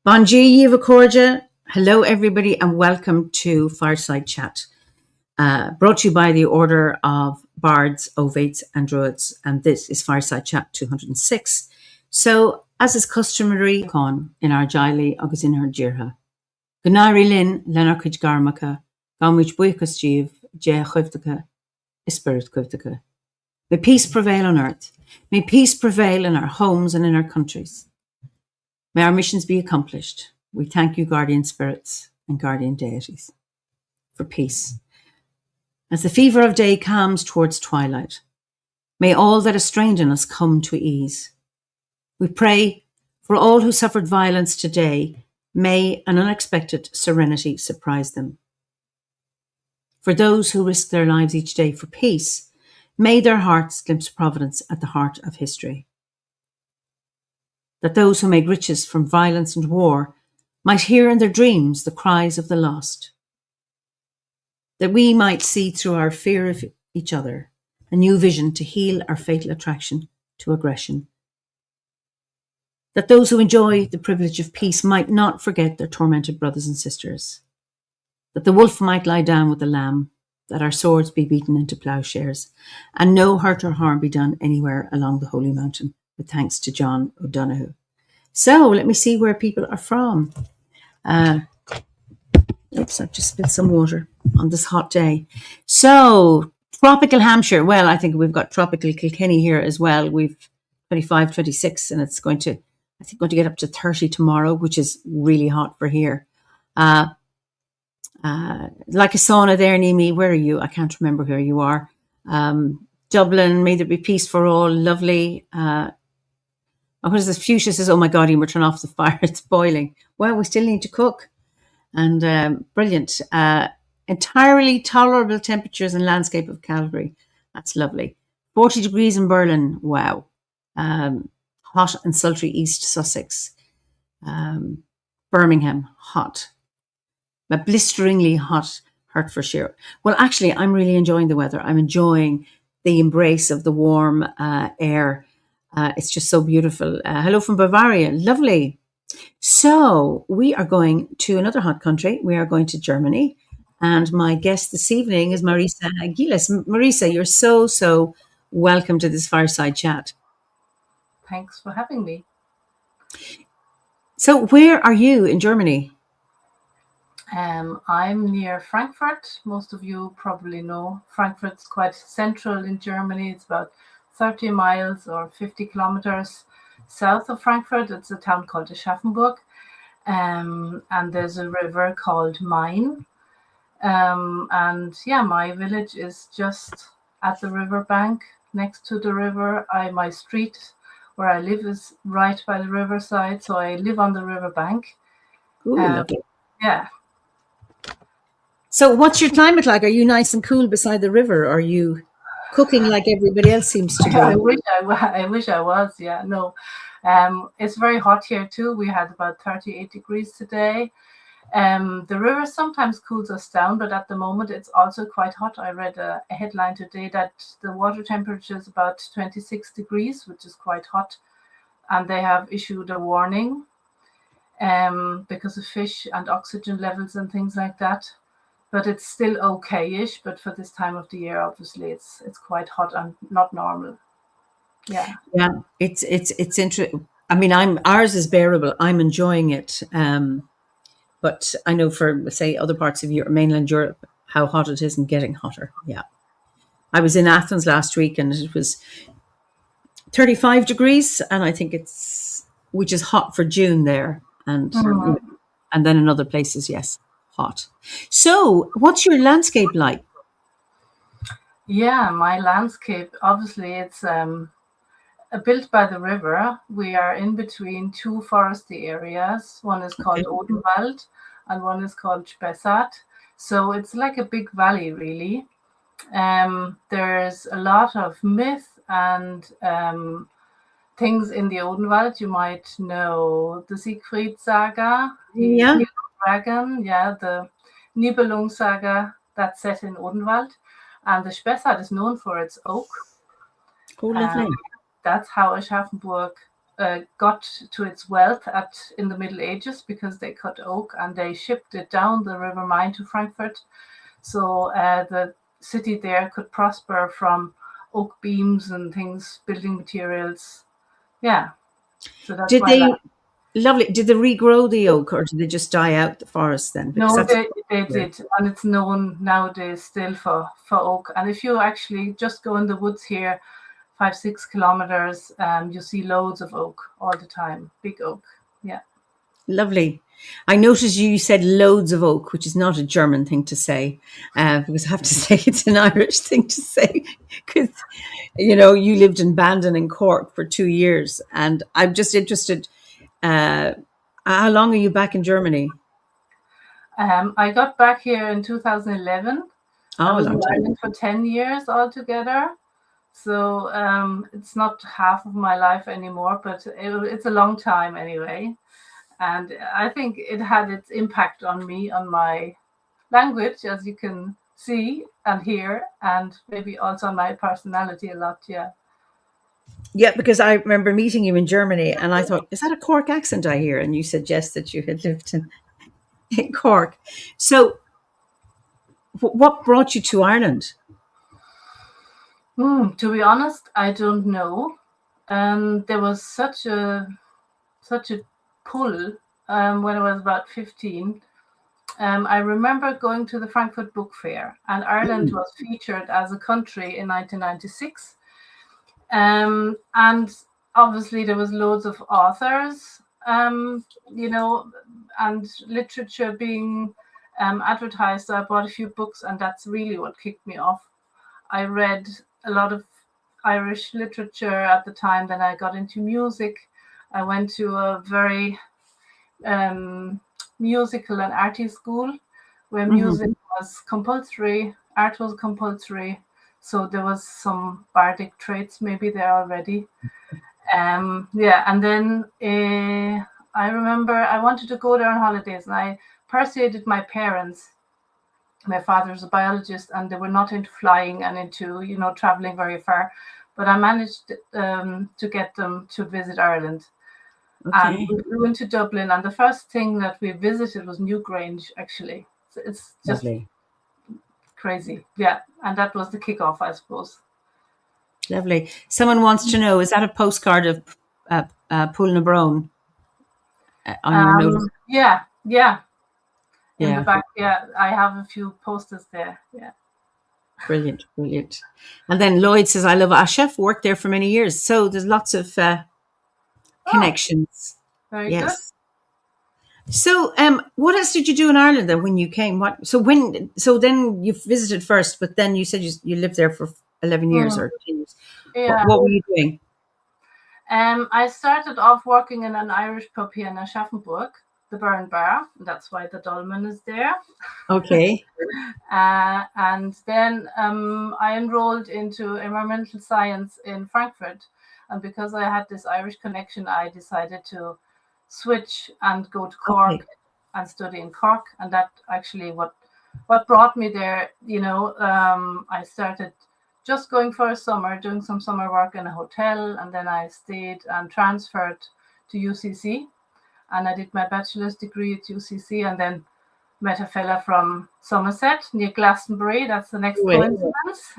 Bonji Yivakorja. Hello, everybody, and welcome to Fireside Chat, brought to you by the Order of Bards, Ovates, and Druids. And this is Fireside Chat 206. So, as is customary, con in our Jaili agus in our Jirha. Gunari Lin, Lenarkij Garmaka, Gamwich Buikasjiv, Je Chivdaka, Spirit Chivdaka. May peace prevail on earth. May peace prevail in our homes and in our countries. May our missions be accomplished. We thank you, guardian spirits and guardian deities, for peace. As the fever of day calms towards twilight, may all that is strained in us come to ease. We pray for all who suffered violence today. May an unexpected serenity surprise them. For those who risk their lives each day for peace, may their hearts glimpse providence at the heart of history. That those who make riches from violence and war might hear in their dreams the cries of the lost. That we might see through our fear of each other a new vision to heal our fatal attraction to aggression. That those who enjoy the privilege of peace might not forget their tormented brothers and sisters. That the wolf might lie down with the lamb, that our swords be beaten into ploughshares, and no hurt or harm be done anywhere along the Holy Mountain, with thanks to John O'Donoghue. So let me see where people are from. Oops, I've just spilled some water on this hot day. So tropical Hampshire. Well, I think we've got tropical Kilkenny here as well. We've 25, 26, and it's going to get up to 30 tomorrow, which is really hot for here. Like a sauna there, Nimi. Where are you? I can't remember where you are. Dublin, may there be peace for all. Lovely. What is this? Fuchsia says, oh my God, you turn off the fire. It's boiling. Well, we still need to cook. And brilliant. Entirely tolerable temperatures and landscape of Calgary. That's lovely. 40 degrees in Berlin. Wow. Hot and sultry East Sussex. Birmingham, hot. But blisteringly hot Hertfordshire. Well, actually, I'm really enjoying the weather. I'm enjoying the embrace of the warm air. It's just so beautiful. Hello from Bavaria. Lovely. So we are going to another hot country. We are going to Germany. And my guest this evening is Marisa Giles. Marisa, you're so welcome to this Fireside Chat. Thanks for having me. So where are you in Germany? I'm near Frankfurt. Most of you probably know Frankfurt's quite central in Germany. It's about 30 miles or 50 kilometers south of Frankfurt. It's a town called Aschaffenburg. And there's a river called Main. My village is just at the river bank, next to the river. My street where I live is right by the riverside, so I live on the river bank. Ooh, lovely. Yeah. So what's your climate like? Are you nice and cool beside the river? Are you cooking like everybody else seems to do? I wish I was. Yeah, no. It's very hot here too. We had about 38 degrees today. The river sometimes cools us down, but at the moment it's also quite hot. I read a headline today that the water temperature is about 26 degrees, which is quite hot. And they have issued a warning because of fish and oxygen levels and things like that. But it's still okay-ish. But for this time of the year, obviously, it's quite hot and not normal. Yeah. Yeah, it's interesting. I mean, ours is bearable. I'm enjoying it. But I know for, say, other parts of Europe, mainland Europe, how hot it is and getting hotter. Yeah. I was in Athens last week and it was 35 degrees. And I think which is hot for June there. And then in other places, yes, hot. So what's your landscape like? Yeah, my landscape, obviously, it's built by the river. We are in between two foresty areas. One is called Odenwald and one is called Spessart. So it's like a big valley, really. There's a lot of myth and things in the Odenwald. You might know the Siegfried Saga, the dragon, the Nibelung Saga that's set in Odenwald. And the Spessart is known for its oak. Oh, lovely. That's how Aschaffenburg got to its wealth in the Middle Ages because they cut oak and they shipped it down the River Main to Frankfurt. So the city there could prosper from oak beams and things, building materials. Yeah. So that's Did why they lovely? Did they regrow the oak, or did they just die out the forest then? Because no, that's they did, and it's known nowadays still for oak. And if you actually just go in the woods here, 5-6 kilometers, you see loads of oak all the time, big oak. Yeah. lovely. I noticed you said loads of oak, which is not a German thing to say, because I have to say it's an Irish thing to say. Because you lived in Bandon in Cork for 2 years, and I'm just interested. How long are you back in Germany? I got back here in 2011. I Oh, a was in long time. Ireland for 10 years altogether. So it's not half of my life anymore, but it's a long time anyway. And I think it had its impact on me, on my language, as you can see and hear, and maybe also on my personality a lot. Yeah. Yeah, because I remember meeting you in Germany, and I thought, is that a Cork accent I hear? And you suggest that you had lived in Cork. So, what brought you to Ireland? To be honest, I don't know. There was such a pull when I was about 15. I remember going to the Frankfurt Book Fair, and Ireland was featured as a country in 1996. And obviously there was loads of authors, and literature being advertised. So I bought a few books, and that's really what kicked me off. I read a lot of Irish literature at the time. Then I got into music. I went to a very musical and arty school where music was compulsory, art was compulsory. So there was some bardic traits maybe there already. And then I remember I wanted to go there on holidays, and I persuaded my parents. My father's a biologist, and they were not into flying and into traveling very far, but I managed to get them to visit Ireland. And we flew into Dublin, and the first thing that we visited was Newgrange, actually. So it's just Lovely. crazy. Yeah. And that was the kickoff, I suppose. Lovely. Someone wants to know, is that a postcard of Poulnabrone on your notice? Yeah. In Yeah. the back, yeah. I have a few posters there. Yeah. Brilliant. And then Lloyd says, I love Ashef, worked there for many years. So there's lots of connections. Very good. So what else did you do in Ireland then when you came? So then you visited first, but then you said you lived there for 11 years or 10 years. Yeah. What were you doing? I started off working in an Irish pub here in Aschaffenburg, the Burn Bar. That's why the dolmen is there. Okay. And then I enrolled into environmental science in Frankfurt. And because I had this Irish connection, I decided to switch and go to Cork and study in Cork. And that actually what brought me there. I started just going for a summer, doing some summer work in a hotel, and then I stayed and transferred to UCC, and I did my bachelor's degree at UCC, and then met a fella from Somerset near Glastonbury. That's the next coincidence.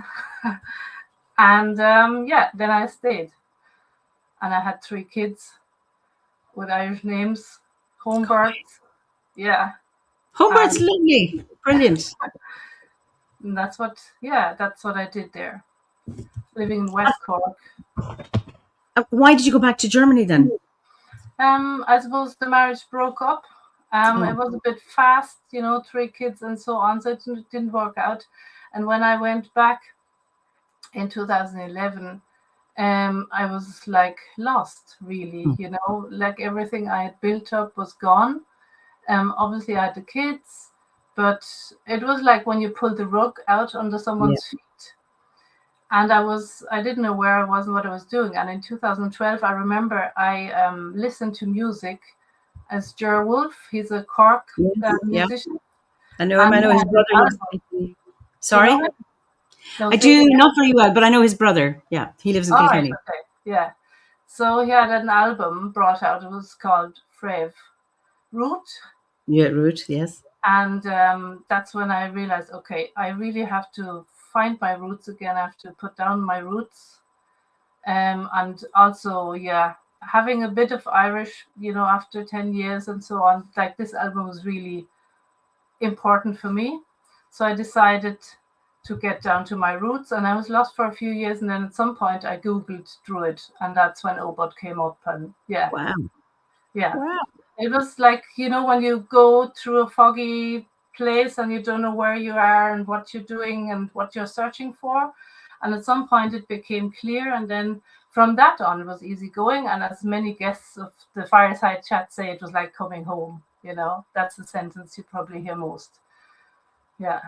And then I stayed, and I had 3 kids with Irish names, home births. Yeah. Home births, lovely, brilliant. And that's what I did there, living in West Cork. Why did you go back to Germany then? I suppose the marriage broke up. It was a bit fast, 3 kids and so on, so it didn't work out. And when I went back in 2011, I was like lost, really, like everything I had built up was gone. Obviously I had the kids, but it was like when you pull the rug out under someone's feet. And I didn't know where I was and what I was doing. And in 2012, I remember I listened to music as Ger Wolf. He's a Cork musician. I know him. I know his brother. Sorry? No, I do not very well, but I know his brother. Yeah, he lives in Kilkenny. Okay. Yeah. So he had an album brought out. It was called Frev Root. Yeah, root, yes. And that's when I realized, okay, I really have to find my roots again. I have to put down my roots. And also, yeah, having a bit of Irish, after 10 years and so on, like this album was really important for me. So I decided to get down to my roots, and I was lost for a few years. And then at some point I Googled Druid, and that's when Obot came up. And yeah, Wow. yeah. Wow. It was like, when you go through a foggy place and you don't know where you are and what you're doing and what you're searching for. And at some point it became clear. And then from that on, it was easy going. And as many guests of the Fireside Chat say, it was like coming home. That's the sentence you probably hear most. Yeah.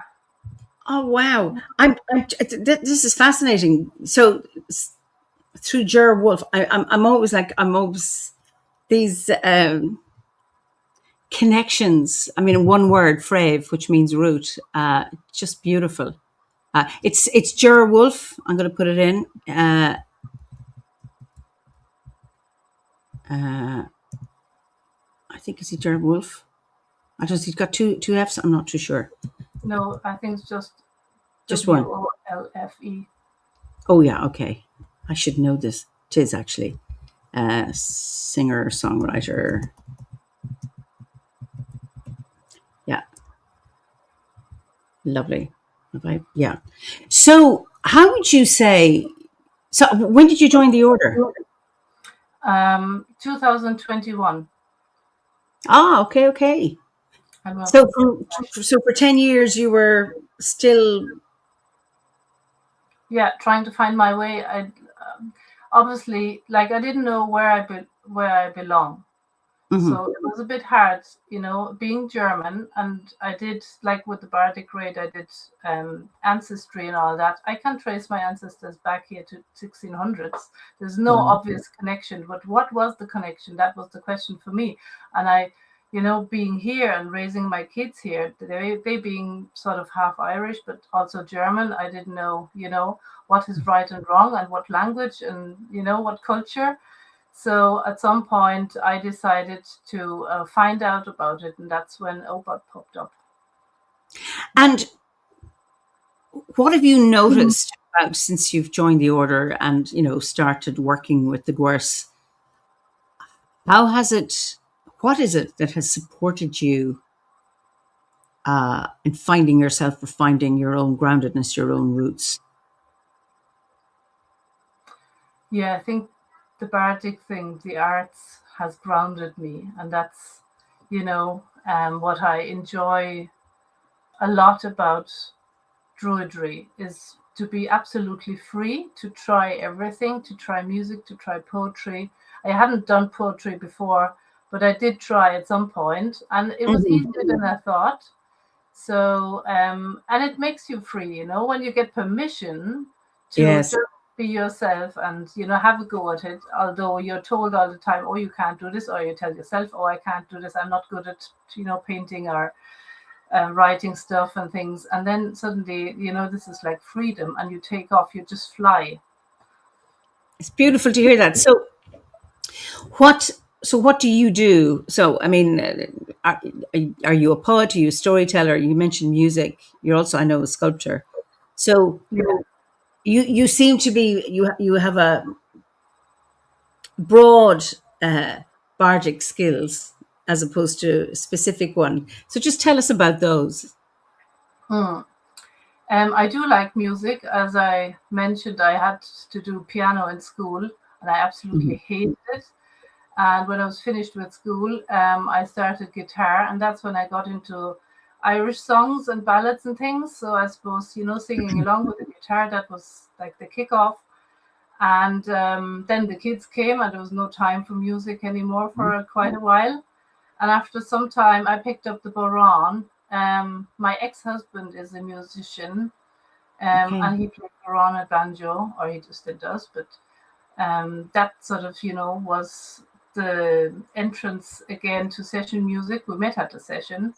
Oh wow. This is fascinating. So through Ger Wolf, I'm always these connections. I mean, in one word, Frave, which means root. Just beautiful. It's Ger Wolf. I'm going to put it in. I think it's Ger Wolf. I just he's got two F's. I'm not too sure. No, I think it's just One. WOLFE. Oh yeah. Okay. I should know this. It is actually singer songwriter. Yeah. Lovely. Yeah. So, how would you say? So, when did you join the order? 2021. Ah, okay. So, for 10 years, you were still. Yeah, trying to find my way. I obviously, like, I didn't know where I belong. Mm-hmm. So it was a bit hard, being German, and I did, like with the Bardic Raid, I did ancestry and all that. I can trace my ancestors back here to 1600s. There's no obvious connection, but what was the connection? That was the question for me. And I, being here and raising my kids here, they being sort of half Irish, but also German, I didn't know, what is right and wrong and what language and, what culture. So at some point, I decided to find out about it, and that's when Obot popped up. And what have you noticed about since you've joined the order and started working with the Gwers? How has it? What is it that has supported you in finding yourself or finding your own groundedness, your own roots? Yeah, I think the Bardic thing, the arts, has grounded me, and that's what I enjoy a lot about Druidry is to be absolutely free, to try everything, to try music, to try poetry. I hadn't done poetry before, but I did try at some point, and it was easier than I thought. So, and it makes you free, when you get permission to Yes. just be yourself and, have a go at it. Although you're told all the time, oh, you can't do this, or you tell yourself, oh, I can't do this. I'm not good at, painting or writing stuff and things. And then suddenly, this is like freedom, and you take off, you just fly. It's beautiful to hear that. So what do you do? So, I mean, are you a poet? Are you a storyteller? You mentioned music. You're also, I know, a sculptor. So you seem to be, you have a broad bardic skills as opposed to a specific one. So just tell us about those. I do like music. As I mentioned, I had to do piano in school, and I absolutely hated it. And when I was finished with school, I started guitar, and that's when I got into Irish songs and ballads and things. So I suppose, singing along with the guitar, that was like the kickoff. And then the kids came, and there was no time for music anymore for quite a while. And after some time, I picked up the bodhrán. My ex-husband is a musician, and he played bodhrán and banjo, or he just still does. But that sort of, was the entrance again to session music. We met at a session,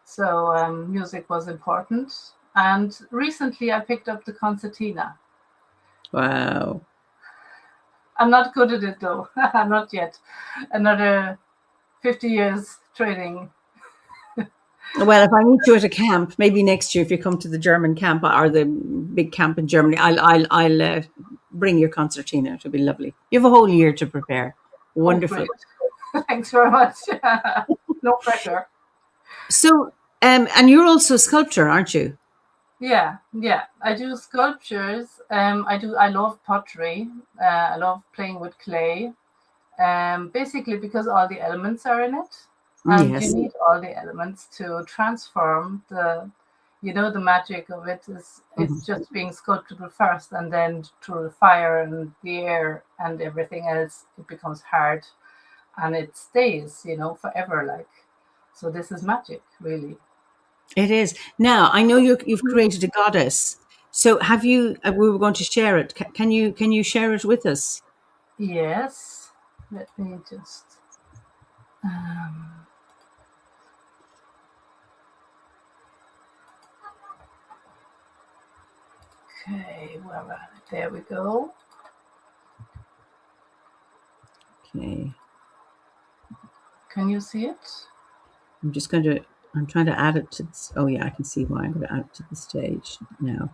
so music was important. And recently I picked up the concertina. Wow. I'm not good at it though. Not yet. Another 50 years training. Well, if I meet you at a camp, maybe next year, if you come to the German camp or the big camp in Germany, I'll bring your concertina. It'll be lovely. You have a whole year to prepare. Oh, Wonderful. great. Thanks very much. No pressure. So, and you're also a sculptor, aren't you? Yeah. I do sculptures. I love pottery. I love playing with clay. Basically because all the elements are in it. And Yes. you need all the elements to transform the magic of it is it's just being sculptable first, and then through the fire and the air and everything else, it becomes hard and it stays, forever. Like, so this is magic, really. It is. Now, I know you've created a goddess. So have you, we were going to share it. Can you share it with us? Yes. Let me just. Okay, well, there we go. Okay. Can you see it? I'm trying to add it to this. Oh yeah, I can see why. I'm going to add it to the stage now.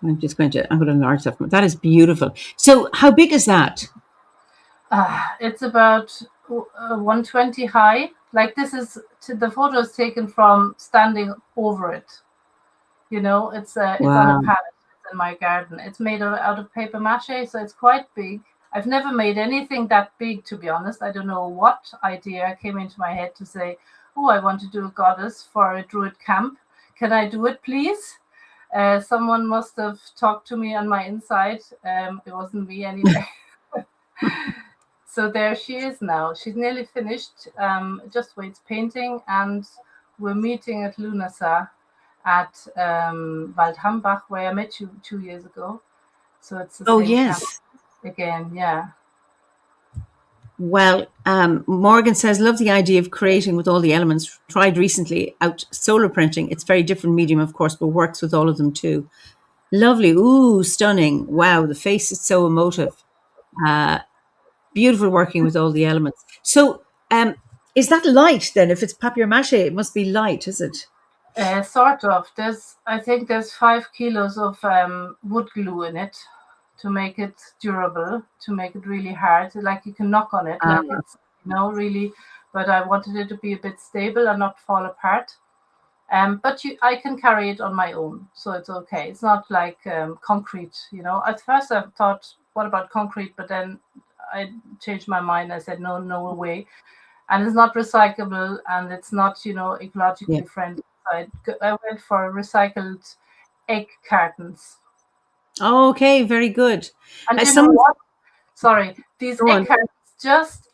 I'm going to enlarge that. That is beautiful. So how big is that? It's about 120 high. Like, this is the photo is taken from standing over it. It's on a pallet in my garden. It's made out of paper mache, so it's quite big. I've never made anything that big, to be honest. I don't know what idea came into my head to say, oh, I want to do a goddess for a Druid camp. Can I do it, please? Someone must have talked to me on my inside. It wasn't me anyway. So there she is now. She's nearly finished. Just waits painting, and we're meeting at Lunasa at Waldhambach, where I met you 2 years ago. So it's the same camp again, yeah. Well, Morgan says, love the idea of creating with all the elements. Tried recently out solar printing. It's very different medium, of course, but works with all of them too. Lovely. Ooh, stunning. Wow, the face is so emotive. Beautiful working with all the elements. So is that light then? If it's papier-mâché, it must be light, is it? Sort of. I think there's 5 kilos of wood glue in it to make it durable, to make it really hard. Like, you can knock on it, like it's, really. But I wanted it to be a bit stable and not fall apart. But I can carry it on my own, so it's okay. It's not like concrete, At first I thought, what about concrete? But then I changed my mind. I said, no way. And it's not recyclable, and it's not, ecologically friendly. I went for recycled egg cartons. Oh, okay, very good. And you know what? Sorry, these egg cartons just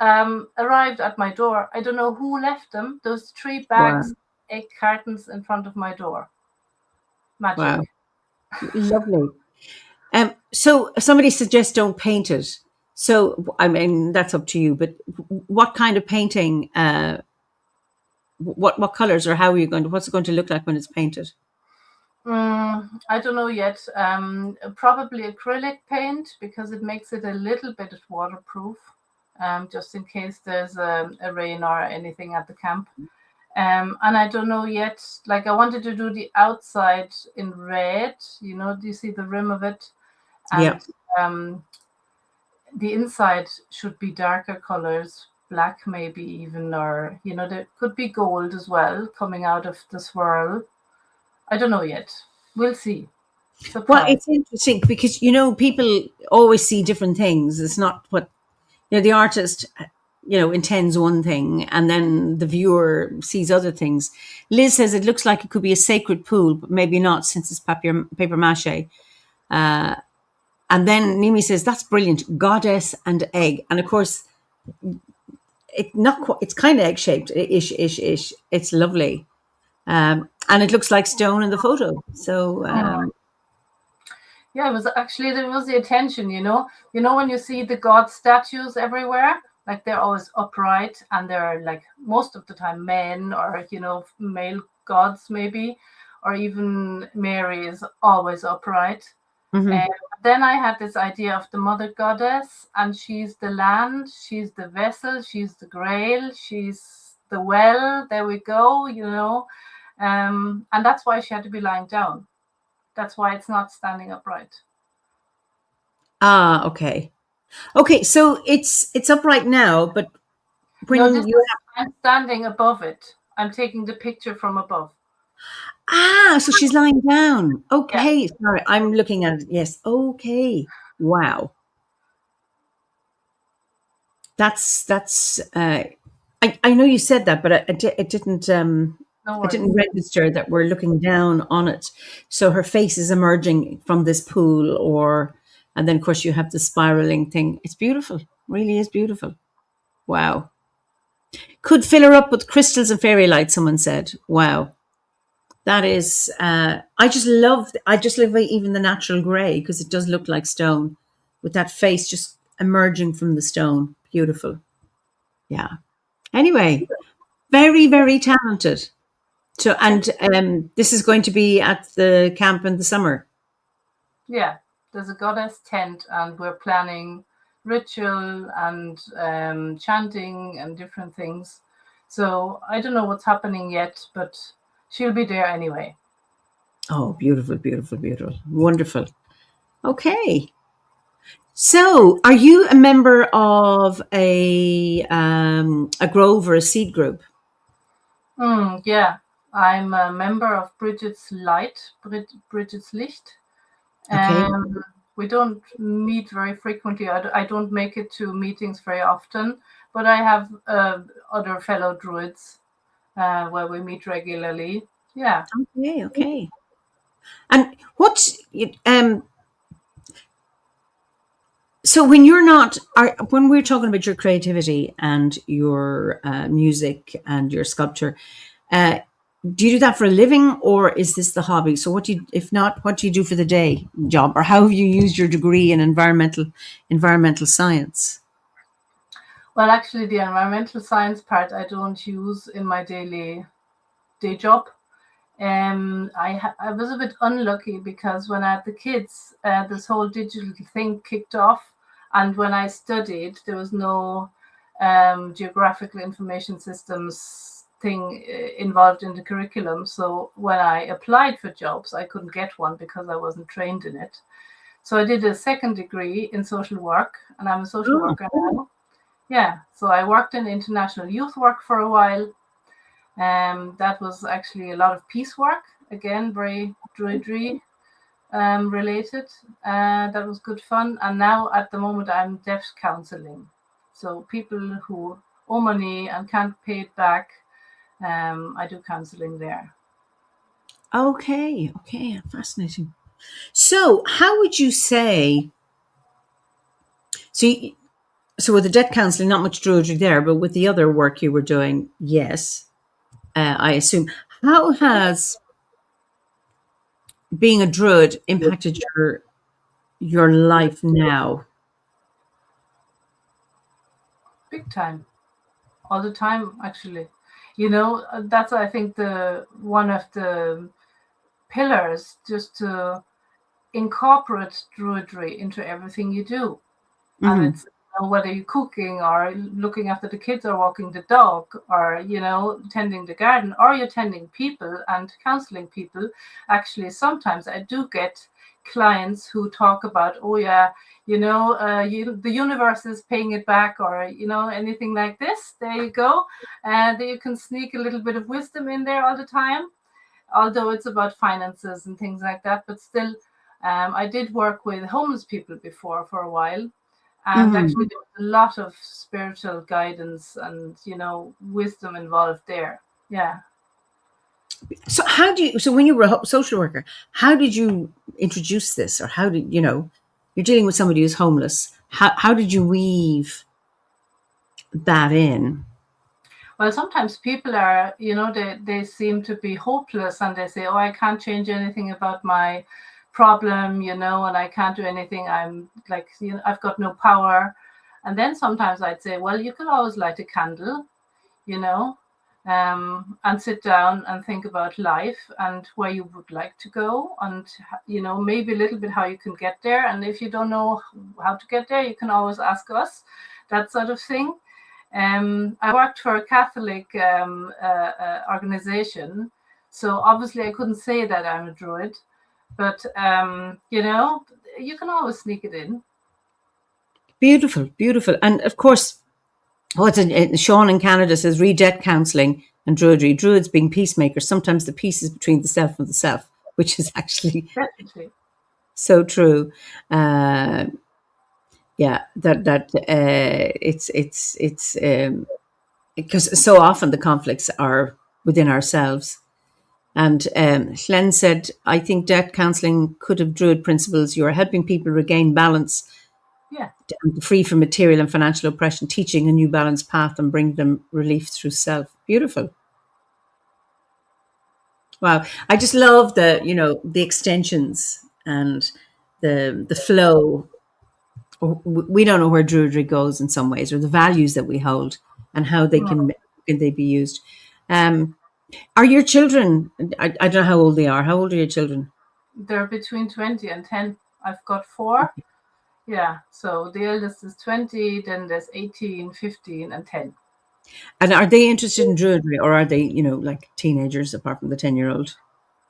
arrived at my door. I don't know who left them. Those 3 bags, egg cartons in front of my door. Magic. Wow, lovely. So somebody suggests don't paint it. So I mean, that's up to you. But what kind of painting? What colors, or how are you going to? What's it going to look like when it's painted? I don't know yet. Probably acrylic paint, because it makes it a little bit waterproof, just in case there's a rain or anything at the camp. And I don't know yet. Like, I wanted to do the outside in red. Do you see the rim of it? And the inside should be darker colors, black maybe even, or there could be gold as well coming out of the swirl. I don't know yet. We'll see. Surprise. Well, it's interesting because people always see different things. It's not what the artist intends one thing, and then the viewer sees other things. Liz says it looks like it could be a sacred pool, but maybe not, since it's paper mache. And then Nimi says, that's brilliant. Goddess and egg. And of course, it's kind of egg shaped ish. It's lovely. And it looks like stone in the photo. So, yeah, there was the attention, when you see the god statues everywhere, like, they're always upright, and they're, like, most of the time men, or, male gods maybe, or even Mary is always upright. I Then I had this idea of the mother goddess, and she's the land, she's the vessel, she's the grail, she's the well. There we go, and that's why she had to be lying down. That's why it's not standing upright. Ah, okay. Okay, so it's upright now, but when No, I'm standing above it. I'm taking the picture from above. so she's lying down. Yeah. Okay, sorry, I'm looking at it. Yes, okay. Wow. That's I know you said that, but it didn't No it worries. didn't register that we're looking down on it. So her face is emerging from this pool, and then of course you have the spiraling thing. It's beautiful, really is beautiful. Wow. Could fill her up with crystals and fairy lights, someone said. Wow. That is, I just love even the natural grey, because it does look like stone with that face just emerging from the stone. Beautiful. Yeah. Anyway, very, very talented. So, and this is going to be at the camp in the summer. Yeah, there's a goddess tent, and we're planning ritual and chanting and different things. So I don't know what's happening yet, but she'll be there anyway. Oh, beautiful, beautiful, beautiful. Wonderful. Okay. So, are you a member of a grove or a seed group? Yeah, I'm a member of Bridget's Bridget's Licht. Okay. We don't meet very frequently. I don't make it to meetings very often, but I have other fellow druids where we meet regularly. Yeah. Okay. Okay. And so when you're not, when we're talking about your creativity and your music and your sculpture, do you do that for a living, or is this the hobby? So if not, what do you do for the day job, or how have you used your degree in environmental science? Well, actually, the environmental science part I don't use in my daily day job. I was a bit unlucky because when I had the kids, this whole digital thing kicked off, and when I studied, there was no geographical information systems thing involved in the curriculum. So when I applied for jobs, I couldn't get one because I wasn't trained in it. So I did a second degree in social work, and I'm a social worker now. Yeah, so I worked in international youth work for a while. That was actually a lot of peace work, again, very druidry related. That was good fun. And now at the moment, I'm debt counseling. So people who owe money and can't pay it back, I do counseling there. Okay. Okay. Fascinating. So, how would you say? So, so with the debt counselling, not much druidry there, but with the other work you were doing, yes, I assume. How has being a druid impacted your life now? Big time, all the time, actually. That's I think the one of the pillars, just to incorporate druidry into everything you do. And it's whether you're cooking or looking after the kids or walking the dog or tending the garden, or you're tending people and counseling people. Actually, sometimes I do get clients who talk about, oh yeah, the universe is paying it back, or anything like this. There you go. And you can sneak a little bit of wisdom in there all the time, although it's about finances and things like that. But still, I did work with homeless people before for a while. And actually, there was a lot of spiritual guidance and, wisdom involved there. Yeah. So so when you were a social worker, how did you introduce this, or how did, you're dealing with somebody who's homeless. How did you weave that in? Well, sometimes people are, they seem to be hopeless, and they say, oh, I can't change anything about my problem, and I can't do anything. I'm like, I've got no power. And then sometimes I'd say, well, you could always light a candle, and sit down and think about life and where you would like to go, and maybe a little bit how you can get there. And if you don't know how to get there, you can always ask us, that sort of thing. I worked for a Catholic organization, so obviously I couldn't say that I'm a Druid, but you can always sneak it in. Beautiful, beautiful. And of course, Sean in Canada says, read debt counselling and Druidry. Druids being peacemakers, sometimes the peace is between the self and the self, which is actually Definitely. so true. It's because so often the conflicts are within ourselves. And Glenn said, I think debt counselling could have Druid principles. You are helping people regain balance, free from material and financial oppression, teaching a new balanced path and bring them relief through self. Beautiful. Wow. I just love the extensions and the flow. We don't know where Druidry goes in some ways, or the values that we hold and how they can they be used. Are your children, I don't know how old they are. How old are your children? They're between 20 and 10. I've got 4. Yeah. So the eldest is 20, then there's 18, 15, and 10. And are they interested in Druidry, or are they, like teenagers apart from the 10-year-old?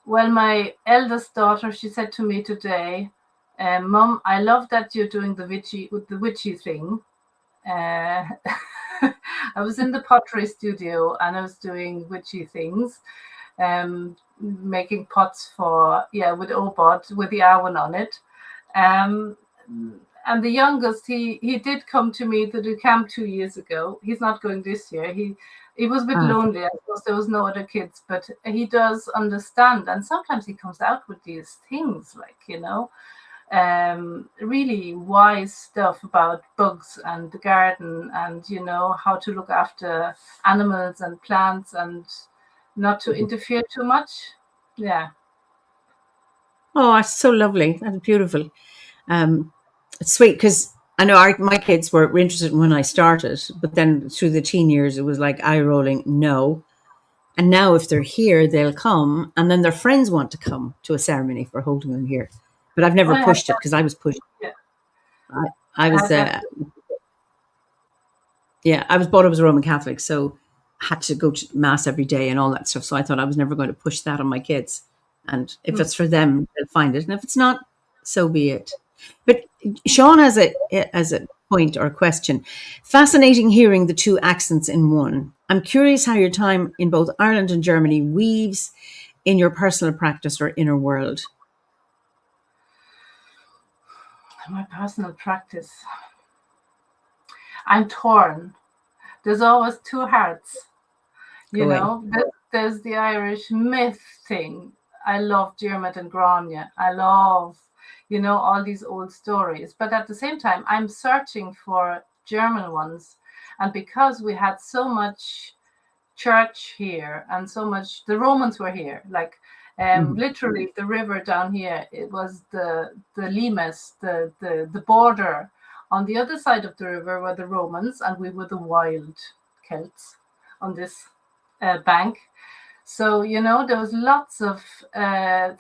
Well, my eldest daughter, she said to me today, Mom, I love that you're doing the witchy thing. I was in the pottery studio and I was doing witchy things, making pots with Obod with the Awan on it. And the youngest, he did come to me to the camp 2 years ago. He's not going this year. He was a bit lonely. I suppose there was no other kids, but he does understand. And sometimes he comes out with these things like, really wise stuff about bugs and the garden and, how to look after animals and plants and not to interfere too much. Yeah. Oh, that's so lovely. That's beautiful. It's sweet because I know my kids were interested when I started, but then through the teen years, it was like eye rolling, no. And now if they're here, they'll come, and then their friends want to come to a ceremony for holding them here. But I've never pushed it because I was pushed. Yeah. I was brought up as a Roman Catholic, so I had to go to mass every day and all that stuff. So I thought I was never going to push that on my kids. And if it's for them, they'll find it. And if it's not, so be it. But Sean has a point or a question. Fascinating hearing the two accents in one. I'm curious how your time in both Ireland and Germany weaves in your personal practice or inner world. My personal practice. I'm torn. There's always two hearts. There's the Irish myth thing. I love Dermot and Grania. I love all these old stories. But at the same time, I'm searching for German ones. And because we had so much church here and so much, the Romans were here, like literally the river down here, it was the limes, the border. On the other side of the river were the Romans, and we were the wild Celts on this bank. So, there was lots of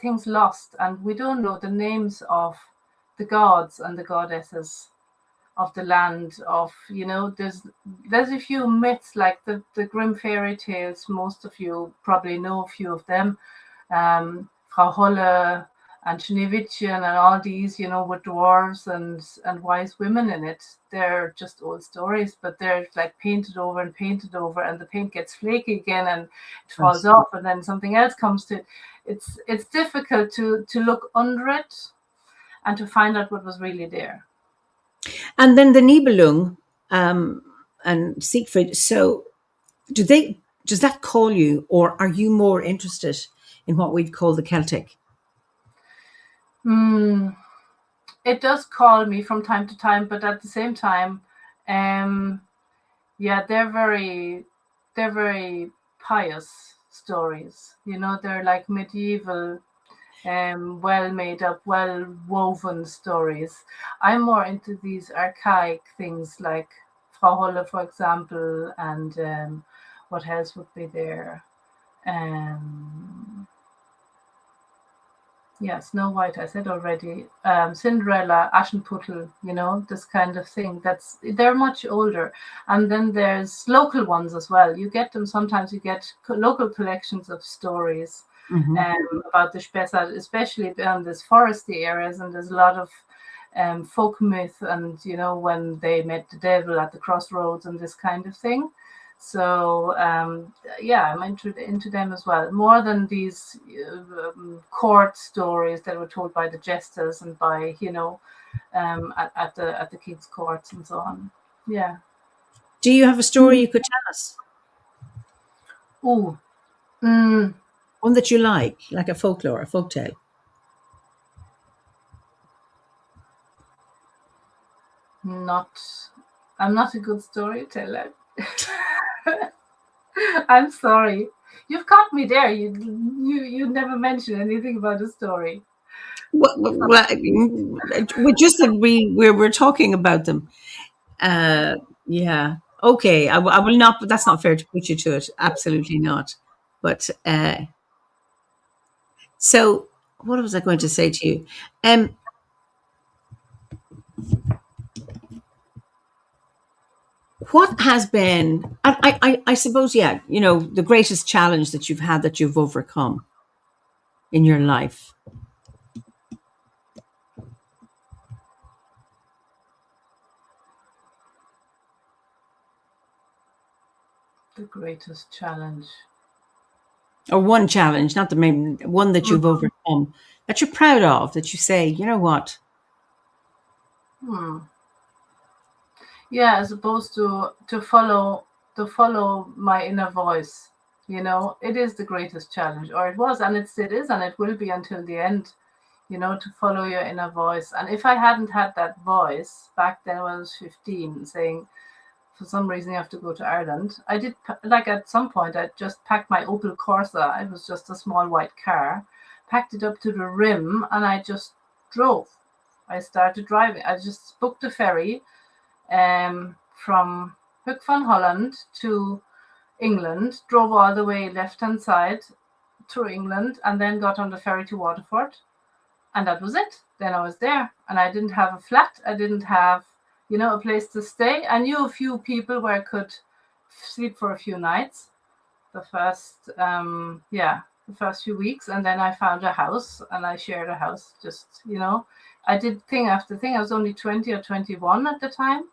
things lost, and we don't know the names of the gods and the goddesses of the land of, there's a few myths like the Grimm fairy tales. Most of you probably know a few of them. Frau Holle and Schneewittchen and all these, with dwarves and wise women in it. They're just old stories, but they're like painted over, and the paint gets flaky again and it falls off, and then something else comes to it. It's difficult to look under it and to find out what was really there. And then the Nibelung and Siegfried. So does that call you, or are you more interested in what we'd call the Celtic? It does call me from time to time, but at the same time, they're very pious stories. They're like medieval, well made up, well woven stories. I'm more into these archaic things like Frau Holle, for example, and What else would be there? Yeah, Snow White, I said already. Cinderella, Aschenputtel, this kind of thing. They're much older. And then there's local ones as well. You get them, sometimes you get local collections of stories about the Spessart, especially in these foresty areas. And there's a lot of folk myth and, when they met the devil at the crossroads and this kind of thing. So I'm into them as well, more than these court stories that were told by the jesters and by at the king's courts and so on. Yeah. Do you have a story you could tell us? Ooh. One that you like a folklore, a folktale. I'm not a good storyteller. I'm sorry. You've caught me there. You never mentioned anything about a story. Well, we just said we're talking about them. Yeah. Okay. I will not. But that's not fair to put you to it. Absolutely not. But so, what was I going to say to you? What has been? I suppose, yeah. The greatest challenge that you've had that you've overcome in your life. The greatest challenge. Or one challenge, not the main one that you've overcome, that you're proud of, that you say, you know what? Yeah, as opposed to follow my inner voice. It is the greatest challenge, or it was, and it still is, and it will be until the end. To follow your inner voice. And if I hadn't had that voice back then when I was 15, saying, for some reason you have to go to Ireland, I did, at some point, I just packed my Opel Corsa. It was just a small white car, packed it up to the rim, and I just drove. I started driving. I just booked a ferry from Hoek van Holland to England, drove all the way left-hand side through England, and then got on the ferry to Waterford. And that was it. Then I was there, and I didn't have a flat. I didn't have, a place to stay. I knew a few people where I could sleep for a few nights. The first few weeks, and then I found a house, and I shared a house. Just, I did thing after thing. I was only 20 or 21 at the time,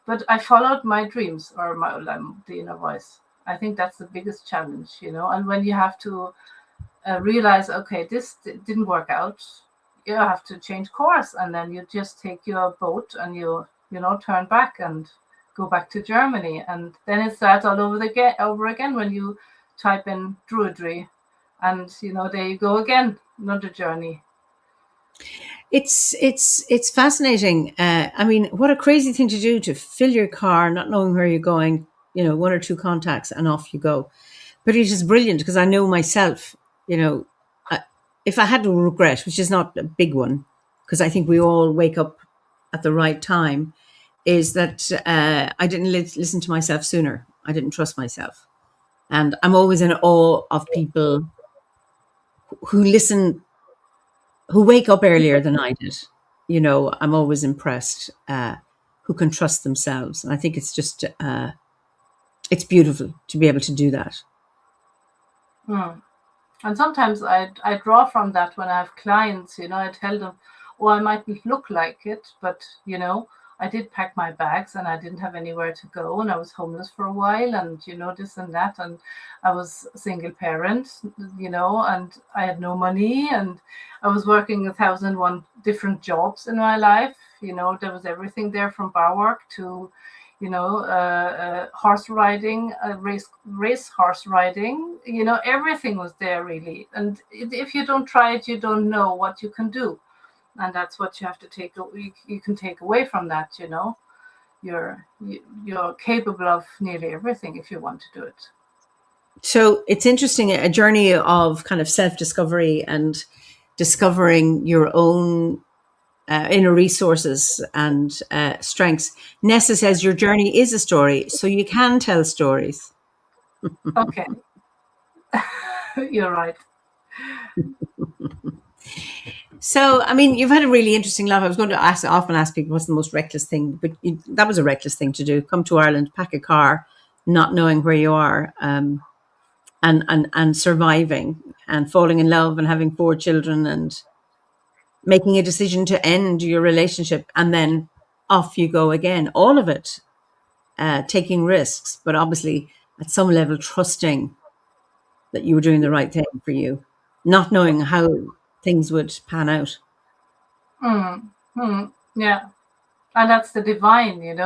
but I followed my dreams, or the inner voice. I think that's the biggest challenge, And when you have to realize, okay, this didn't work out, you have to change course, and then you just take your boat and you turn back and go back to Germany, and then it starts all over again when you type in Druidry, and there you go again, another journey. It's fascinating. I mean, what a crazy thing to do, to fill your car, not knowing where you're going, one or two contacts, and off you go. But it is brilliant, because I know myself, if I had a regret, which is not a big one, because I think we all wake up at the right time, is that I didn't listen to myself sooner. I didn't trust myself. And I'm always in awe of people who listen, who wake up earlier than I did. I'm always impressed who can trust themselves. And I think it's just, it's beautiful to be able to do that. And sometimes I draw from that when I have clients, I tell them, oh, I might look like it, but, I did pack my bags and I didn't have anywhere to go, and I was homeless for a while, and, this and that. And I was a single parent, and I had no money, and I was working 1,001 different jobs in my life. There was everything there, from bar work to, horse riding, race horse riding, everything was there really. And if you don't try it, you don't know what you can do. And that's what you have to you can take away from that, you're capable of nearly everything if you want to do it. So it's interesting, a journey of kind of self-discovery and discovering your own inner resources and strengths. Nessa says your journey is a story, so you can tell stories. Okay. You're right. So, I mean, you've had a really interesting life. I was going to often ask people what's the most reckless thing, but that was a reckless thing to do. Come to Ireland, pack a car, not knowing where you are, and surviving and falling in love and having 4 children and making a decision to end your relationship, and then off you go again. All of it, taking risks, but obviously at some level trusting that you were doing the right thing for you, not knowing how things would pan out. Mm, yeah. And that's the divine,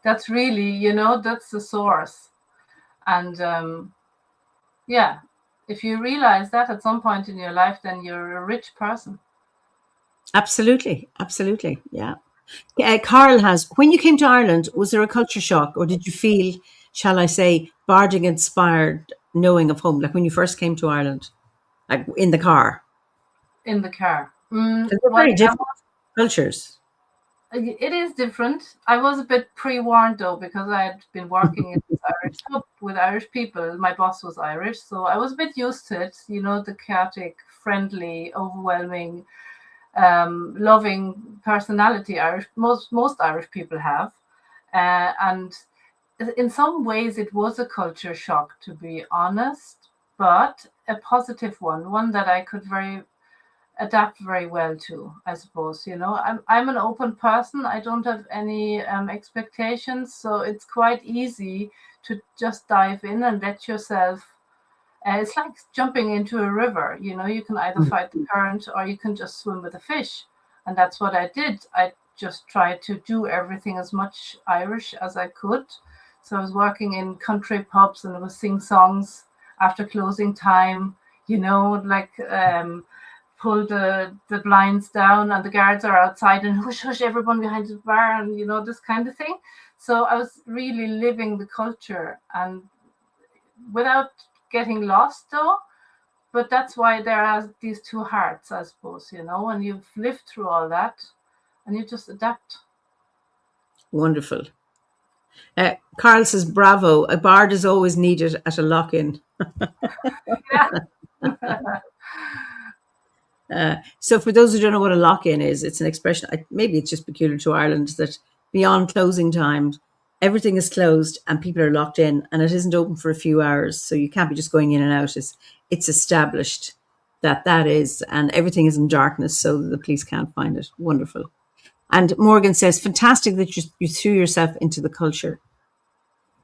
that's really, that's the source. And yeah, if you realize that at some point in your life, then you're a rich person. Absolutely, absolutely, yeah. Carl has. When you came to Ireland, was there a culture shock, or did you feel, shall I say, Bardic inspired knowing of home, like when you first came to Ireland, like in the car? In the car. 'Cause they're Well, very different cultures. it is different. I was a bit pre-warned though, because I had been working in this Irish pub with Irish people. My boss was Irish, so I was a bit used to it. The chaotic, friendly, overwhelming, loving personality most Irish people have, and in some ways it was a culture shock, to be honest, but a positive one that I could adapt very well to, I suppose. I'm an open person. I don't have any expectations, so it's quite easy to just dive in and let yourself. It's like jumping into a river. You can either fight the current or you can just swim with the fish, and that's what I did. I just tried to do everything as much Irish as I could. So I was working in country pubs and I was sing songs after closing time. Like pull the blinds down and the guards are outside and hush hush everyone behind the bar, and this kind of thing. So I was really living the culture, and without getting lost though. But that's why there are these two hearts, I suppose, and you've lived through all that and you just adapt. Wonderful. Carl says, bravo, a bard is always needed at a lock-in. Yeah. So for those who don't know what a lock-in is, it's an expression, maybe it's just peculiar to Ireland, that beyond closing times, everything is closed and people are locked in and it isn't open for a few hours. So you can't be just going in and out. It's established that is, and everything is in darkness so the police can't find it. Wonderful. And Morgan says, fantastic that you threw yourself into the culture.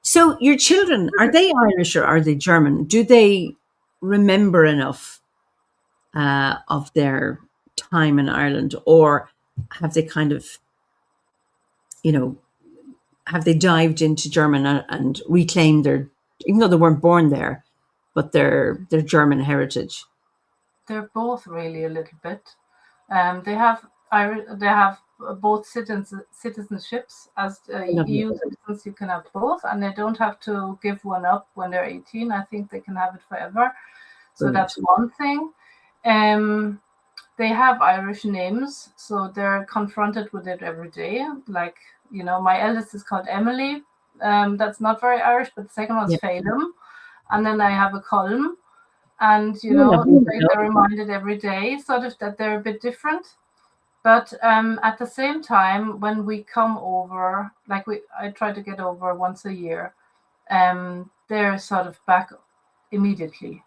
So your children, are they Irish or are they German? Do they remember enough of their time in Ireland, or have they kind of, have they dived into German and reclaimed their, even though they weren't born there, but their German heritage? They're both really a little bit. They have both citizenships. As EU citizens, you can have both, and they don't have to give one up when they're 18. I think they can have it forever. So that's one thing. They have Irish names, so they're confronted with it every day. Like, my eldest is called Emily. That's not very Irish, but the second one's Phelim. And then I have a Colm. And, they're reminded every day sort of that they're a bit different. But at the same time, when we come over, like I try to get over once a year, they're sort of back immediately.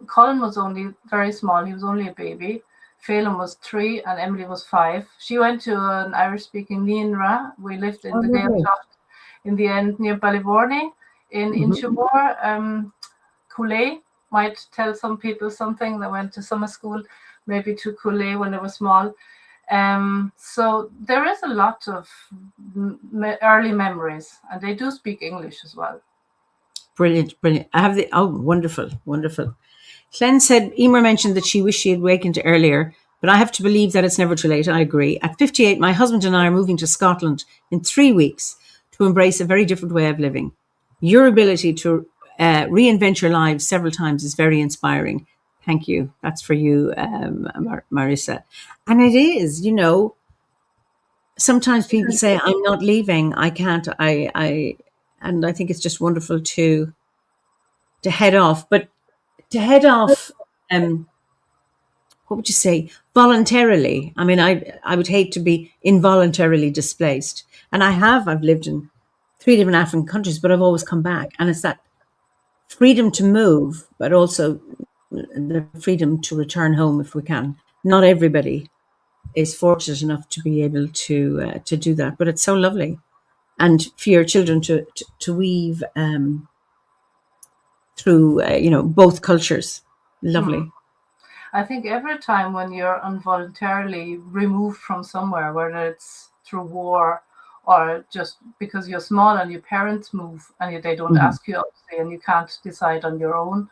Colin was only very small. He was only a baby. Phelim was 3 and Emily was 5. She went to an Irish-speaking Nianra. We lived in the Gaeltacht in the end near Ballyvorney in Inchiamore. Cooley might tell some people something. They went to summer school, maybe to Cooley when they were small. So there is a lot of early memories, and they do speak English as well. Brilliant. I have wonderful. Glenn said, Eimear mentioned that she wished she had wakened earlier, but I have to believe that it's never too late. I agree. At 58, my husband and I are moving to Scotland in 3 weeks to embrace a very different way of living. Your ability to reinvent your lives several times is very inspiring. Thank you. That's for you, Marissa. And it is, sometimes people say, I'm not leaving. I can't. and I think it's just wonderful to head off. But to head off, what would you say, voluntarily? I mean, I would hate to be involuntarily displaced, and I've lived in 3 different African countries, but I've always come back, and it's that freedom to move, but also the freedom to return home if we can. Not everybody is fortunate enough to be able to do that, but it's so lovely, and for your children to weave through both cultures, lovely. I think every time when you're involuntarily removed from somewhere, whether it's through war or just because you're small and your parents move and they don't ask you, obviously, and you can't decide on your own,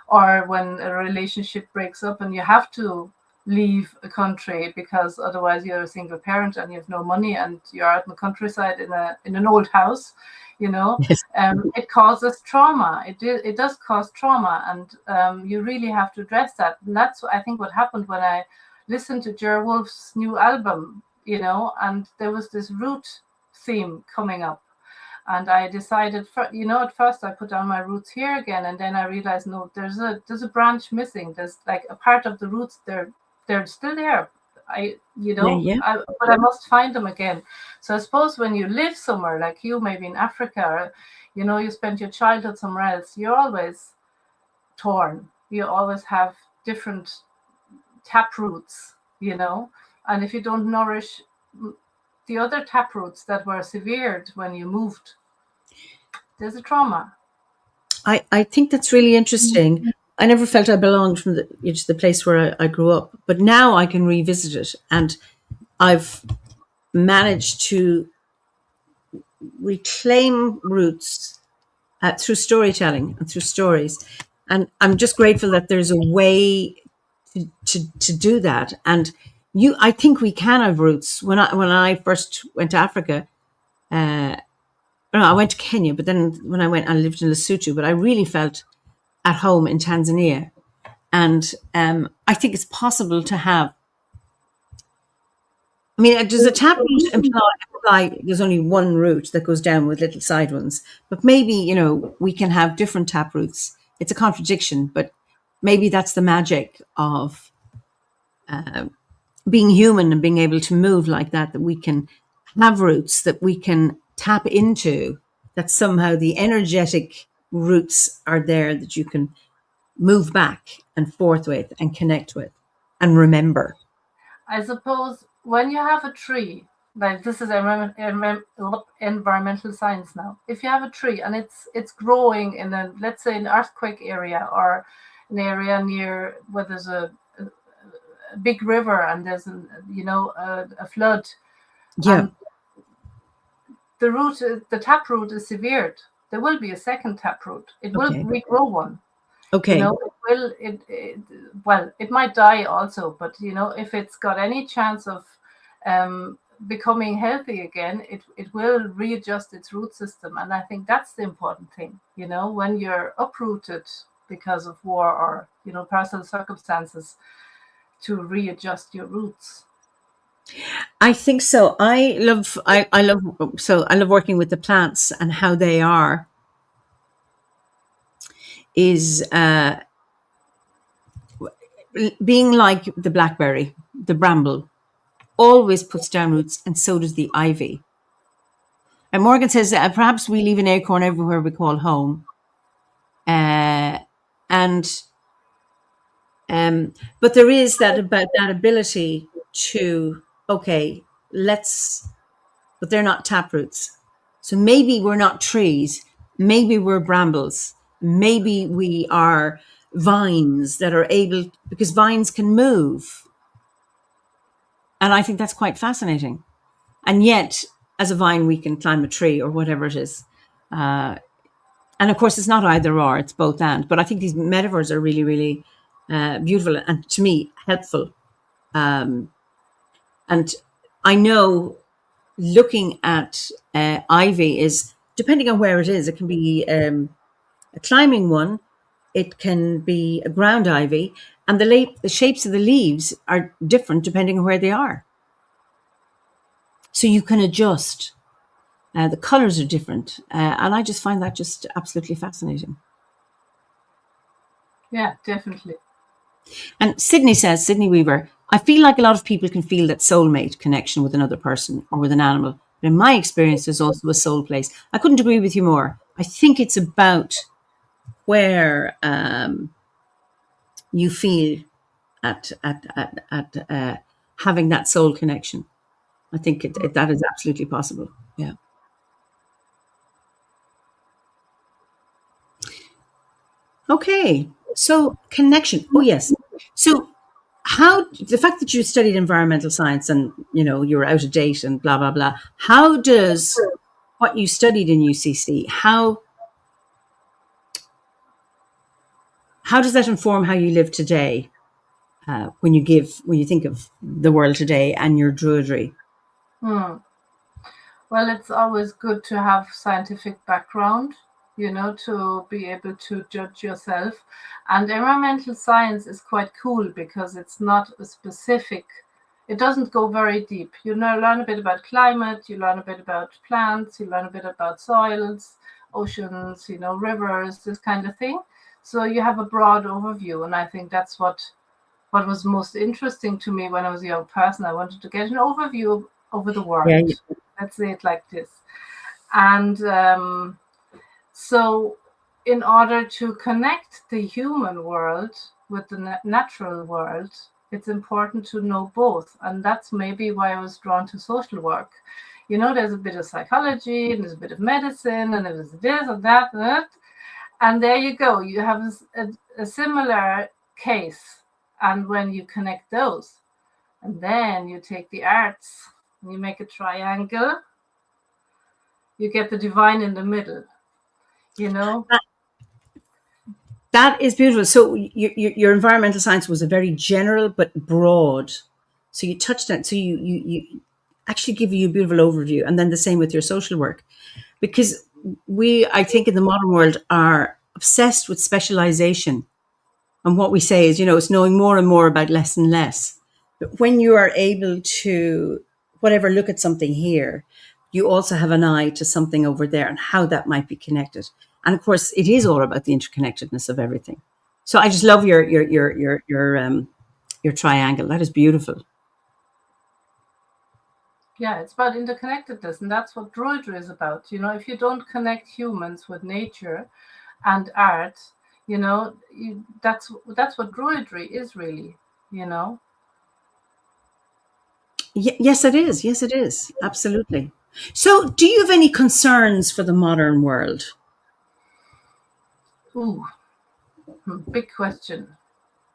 or when a relationship breaks up and you have to leave a country because otherwise you're a single parent and you have no money and you're out in the countryside in an old house, Yes. it causes trauma. It does cause trauma, and you really have to address that. And that's I think what happened when I listened to Jer Wolf's new album, and there was this root theme coming up. And I decided, at first I put down my roots here again, and then I realized, no, there's a branch missing. There's like a part of the roots. They're still there. But I must find them again. So I suppose when you live somewhere, like you, maybe in Africa, or, you spent your childhood somewhere else, you're always torn. You always have different tap roots, and if you don't nourish the other tap roots that were severed when you moved, there's a trauma. I think that's really interesting. I never felt I belonged from the place where I grew up, but now I can revisit it, and I've managed to reclaim roots through storytelling and through stories, and I'm just grateful that there's a way to do that. And I think we can have roots. When I first went to Africa, no, I went to Kenya, but then when I lived in Lesotho, but I really felt at home in Tanzania. And I think it's possible to have, I mean, does a tap root imply there's only one root that goes down with little side ones? But maybe, we can have different tap roots. It's a contradiction, but maybe that's the magic of being human and being able to move like that we can have roots that we can tap into, that somehow the energetic roots are there that you can move back and forth with and connect with and remember. I suppose when you have a tree, like this is environmental science now. If you have a tree and it's growing in let's say an earthquake area or an area near where there's a big river and there's a flood, yeah, the tap root is severed. There will be a second tap root. It will regrow one. Okay. It might die also, but if it's got any chance of becoming healthy again, it will readjust its root system. And I think that's the important thing, when you're uprooted because of war or personal circumstances, to readjust your roots. I think so. I love working with the plants and how they are is being like the blackberry, the bramble, always puts down roots, and so does the ivy. And Morgan says perhaps we leave an acorn everywhere we call home, but there is that ability to but they're not taproots. So maybe we're not trees, maybe we're brambles, maybe we are vines that are able, because vines can move. And I think that's quite fascinating. And yet, as a vine, we can climb a tree or whatever it is. And of course, it's not either or, it's both and. But I think these metaphors are really, really beautiful and, to me, helpful. And I know looking at ivy is, depending on where it is, it can be a climbing one, it can be a ground ivy, and the shapes of the leaves are different depending on where they are. So you can adjust. The colors are different. And I just find that just absolutely fascinating. Yeah, definitely. And Sydney Weaver, I feel like a lot of people can feel that soulmate connection with another person or with an animal. But in my experience, there's also a soul place. I couldn't agree with you more. I think it's about where you feel at having that soul connection. I think that is absolutely possible. Yeah. Okay. So connection. Oh yes. So how the fact that you studied environmental science and you were out of date and blah blah blah. How does what you studied in UCC how does that inform how you live today? When you think of the world today and your druidry. Hmm. Well, it's always good to have scientific background, to be able to judge yourself. And environmental science is quite cool because it's not a specific, it doesn't go very deep. You learn a bit about climate, you learn a bit about plants, you learn a bit about soils, oceans, rivers, this kind of thing. So you have a broad overview. And I think that's what was most interesting to me when I was a young person. I wanted to get an overview over the Yeah, world. Let's say it like this. And so, in order to connect the human world with the natural world, it's important to know both. And that's maybe why I was drawn to social work. There's a bit of psychology and there's a bit of medicine and there's this and that and that. And there you go. You have a similar case. And when you connect those, and then you take the arts and you make a triangle, you get the divine in the middle, That is beautiful. So your environmental science was a very general but broad. So you touched on it. So you actually give you a beautiful overview, and then the same with your social work, because I think in the modern world are obsessed with specialization. And what we say is, it's knowing more and more about less and less. But when you are able to, whatever, look at something here, you also have an eye to something over there and how that might be connected. And of course, it is all about the interconnectedness of everything. So I just love your triangle. That is beautiful. Yeah, it's about interconnectedness, and that's what druidry is about. If you don't connect humans with nature and art, that's what druidry is really. Yes, it is. Yes, it is. Absolutely. So, do you have any concerns for the modern world? Ooh, big question.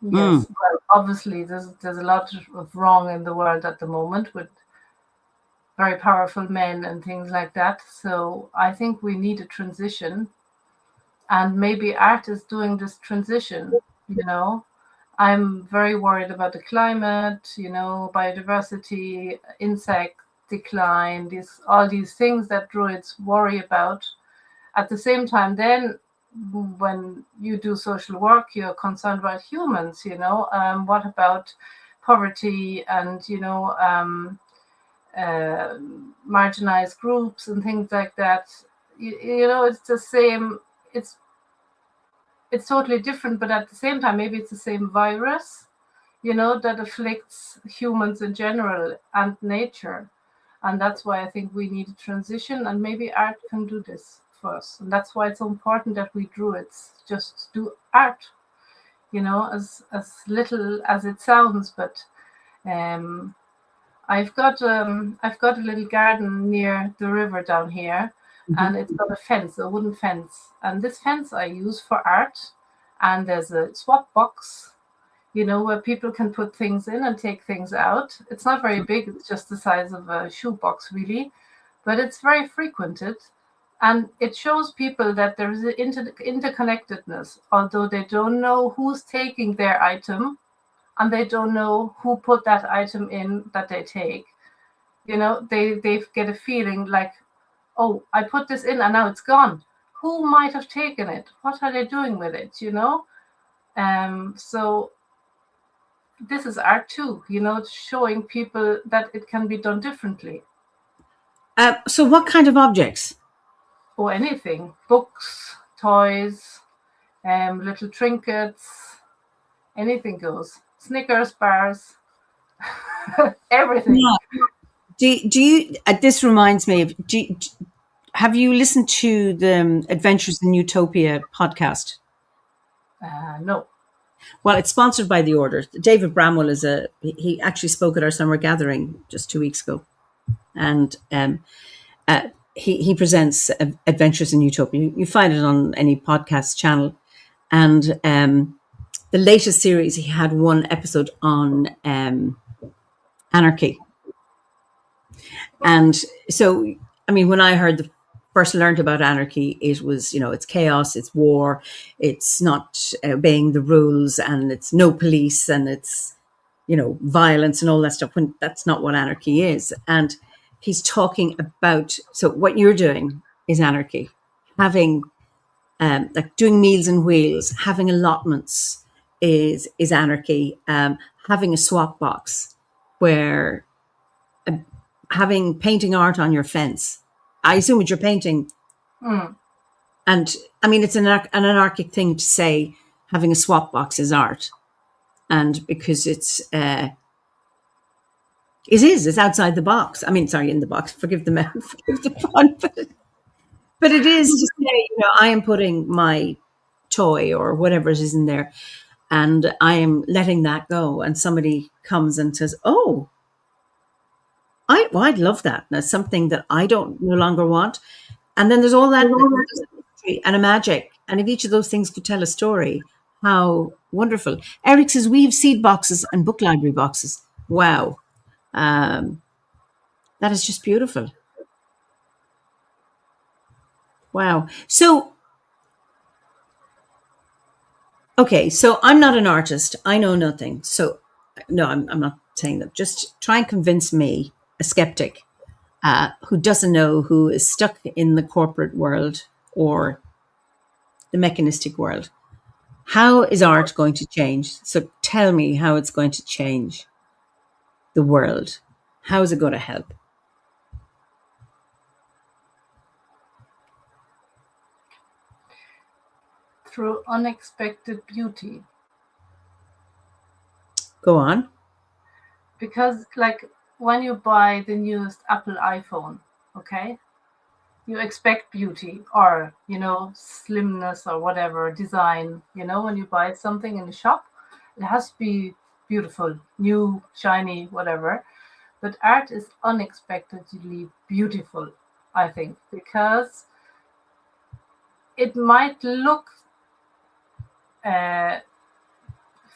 Mm. Yes, well, obviously there's a lot of wrong in the world at the moment with very powerful men and things like that. So I think we need a transition, and maybe art is doing this transition. I'm very worried about the climate, biodiversity, insect decline, all these things that druids worry about. At the same time, then when you do social work, you're concerned about humans. What about poverty and marginalized groups and things like that? It's the same. It's totally different, but at the same time, maybe it's the same virus, that afflicts humans in general and nature. And that's why I think we need a transition, and maybe art can do this for us. And that's why it's so important that we druids just do art, as little as it sounds. But I've got a little garden near the river down here, and it's got a fence, a wooden fence. And this fence I use for art. And there's a swap box, where people can put things in and take things out. It's not very big, it's just the size of a shoebox, really, but it's very frequented. And it shows people that there is an interconnectedness, although they don't know who's taking their item and they don't know who put that item in that they take. They get a feeling like, oh, I put this in and now it's gone. Who might have taken it? What are they doing with it? So this is art too, showing people that it can be done differently. So what kind of objects? Or anything, books, toys, little trinkets, anything goes. Snickers bars, everything. Yeah. Do you? This reminds me of. Have you listened to the Adventures in Utopia podcast? No. Well, it's sponsored by the Order. David Bramwell he actually spoke at our summer gathering just 2 weeks ago, and he presents Adventures in Utopia. You find it on any podcast channel, and the latest series he had one episode on anarchy. And so, I mean, when I first learned about anarchy, it was, it's chaos, it's war, it's not obeying the rules, and it's no police, and it's, violence and all that stuff, when that's not what anarchy is. And he's talking about, so what you're doing is anarchy. Having, like doing Meals and Wheels, having allotments is anarchy. Having a swap box where having painting art on your fence. I assume what you're painting. Mm. And I mean, it's an anarchic thing to say having a swap box is art. And because it's outside the box. I mean, sorry, in the box. Forgive the pun, but it is to say, I am putting my toy or whatever it is in there, and I am letting that go. And somebody comes and says, "Oh, I'd love that. That's something that I don't no longer want." And then there's all that and a magic. And if each of those things could tell a story, how wonderful. Eric says, we have seed boxes and book library boxes. Wow. That is just beautiful. Wow. So, okay, so I'm not an artist. I know nothing. So, no, I'm not saying that. Just try and convince me, a skeptic, who doesn't know, who is stuck in the corporate world or the mechanistic world. How is art going to change? So tell me how it's going to change the world. How is it going to help? Through unexpected beauty. Go on. Because, like, when you buy the newest Apple iPhone, okay, you expect beauty or, slimness or whatever, design. When you buy something in the shop, it has to be beautiful, new, shiny, whatever. But art is unexpectedly beautiful, I think, because it might look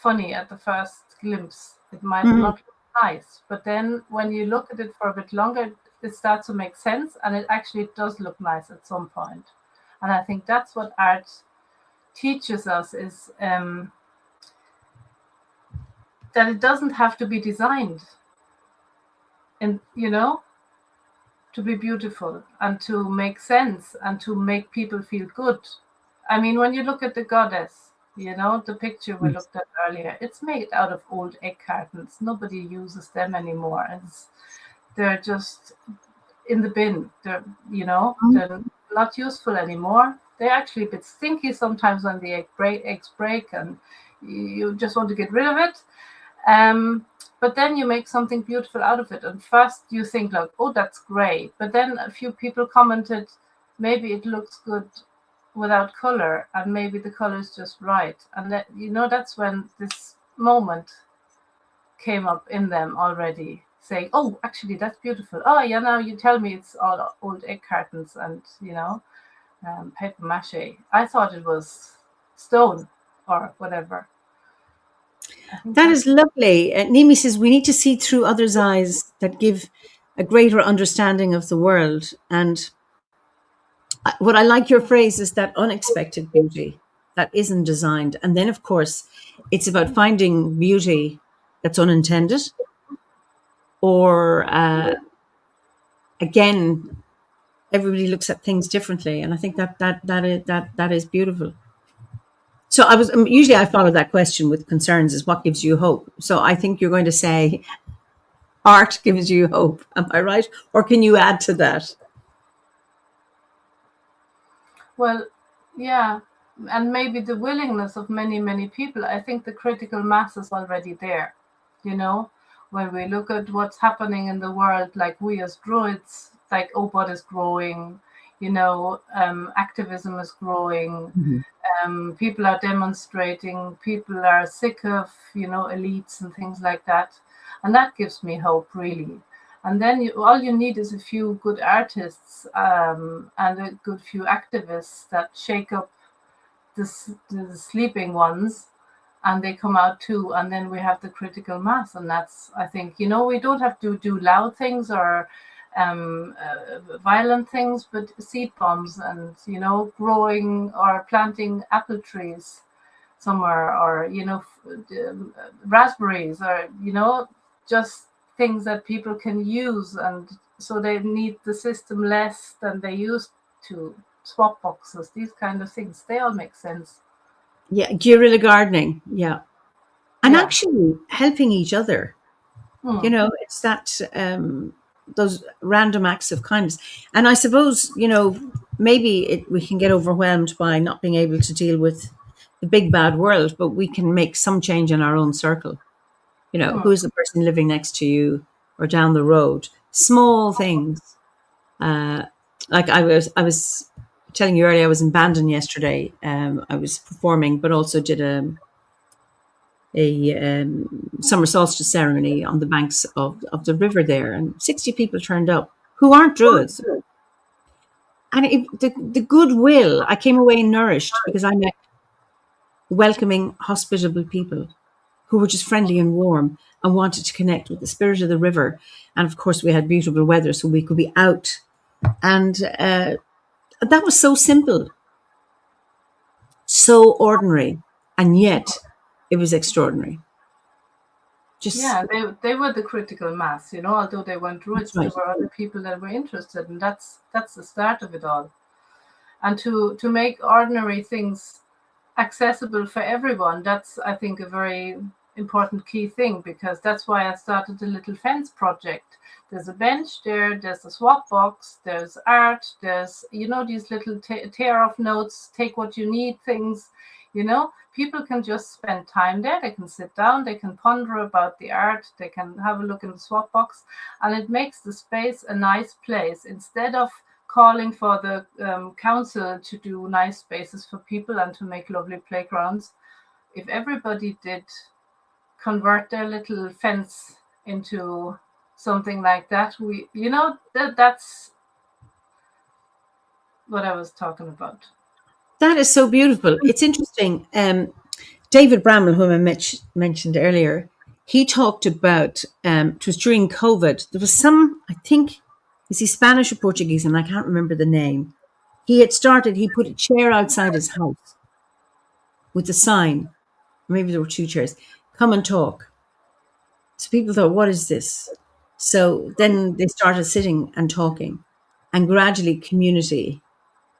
funny at the first glimpse. It might not look nice, but then when you look at it for a bit longer, it starts to make sense, and it actually does look nice at some point. And I think that's what art teaches us, is that it doesn't have to be designed, and to be beautiful and to make sense and to make people feel good. I mean, when you look at the goddess, the picture we looked at earlier, it's made out of old egg cartons. Nobody uses them anymore. They're just in the bin. They're not useful anymore. They're actually a bit stinky sometimes when the eggs break, and you just want to get rid of it. But then you make something beautiful out of it. And first you think like, oh, that's great. But then a few people commented, maybe it looks good without color, and maybe the color is just right. And that, that's when this moment came up in them already, saying, oh, actually, that's beautiful. Oh, yeah, now you tell me it's all old egg cartons and, paper mache. I thought it was stone or whatever. That is lovely. Nimi says, we need to see through others' eyes that give a greater understanding of the world. And what I like your phrase is that unexpected beauty that isn't designed. And then, of course, it's about finding beauty that's unintended, or again, everybody looks at things differently. And I think that is beautiful. So usually I follow that question with concerns, is what gives you hope. So I think you're going to say art gives you hope. Am I right? Or can you add to that? Well, yeah, and maybe the willingness of many, many people. I think the critical mass is already there. You know, when we look at what's happening in the world, like we as Druids, like OBOD is growing, activism is growing, Mhm. people are demonstrating, people are sick of, elites and things like that. And that gives me hope, really. And then all you need is a few good artists and a good few activists that shake up the sleeping ones, and they come out too. And then we have the critical mass. And that's, I think, we don't have to do loud things or violent things, but seed bombs and, growing or planting apple trees somewhere, or, raspberries, or, just things that people can use. And so they need the system less than they used to. Swap boxes, these kind of things, they all make sense. Yeah, guerrilla gardening. Yeah. And Yeah. actually helping each other. It's that those random acts of kindness. And I suppose, maybe we can get overwhelmed by not being able to deal with the big bad world, but we can make some change in our own circle. Who's the person living next to you or down the road? Small things. Like I was telling you earlier, I was in Bandon yesterday. I was performing, but also did a summer solstice ceremony on the banks of the river there, and 60 people turned up who aren't Druids. And the goodwill, I came away nourished because I met welcoming, hospitable people who were just friendly and warm and wanted to connect with the spirit of the river. And of course, we had beautiful weather, so we could be out. And that was so simple, so ordinary, and yet it was extraordinary. Yeah, they were the critical mass, although they weren't Druids, Right. there were other people that were interested, and that's the start of it all. And to make ordinary things accessible for everyone, that's, I think, a very important key thing, because that's why I started the Little Fence project. There's a bench there, there's a swap box, there's art, there's, these little tear off notes, take what you need things, people can just spend time there. They can sit down, they can ponder about the art, they can have a look in the swap box, and it makes the space a nice place instead of calling for the council to do nice spaces for people and to make lovely playgrounds. If everybody did convert their little fence into something like that, that's what I was talking about. That is so beautiful. It's interesting. David Bramwell, whom I mentioned earlier, he talked about, it was during COVID, there was some, I think, is he Spanish or Portuguese, and I can't remember the name. He put a chair outside his house with a sign, maybe there were two chairs, come and talk. So people thought, what is this? So then they started sitting and talking, and gradually community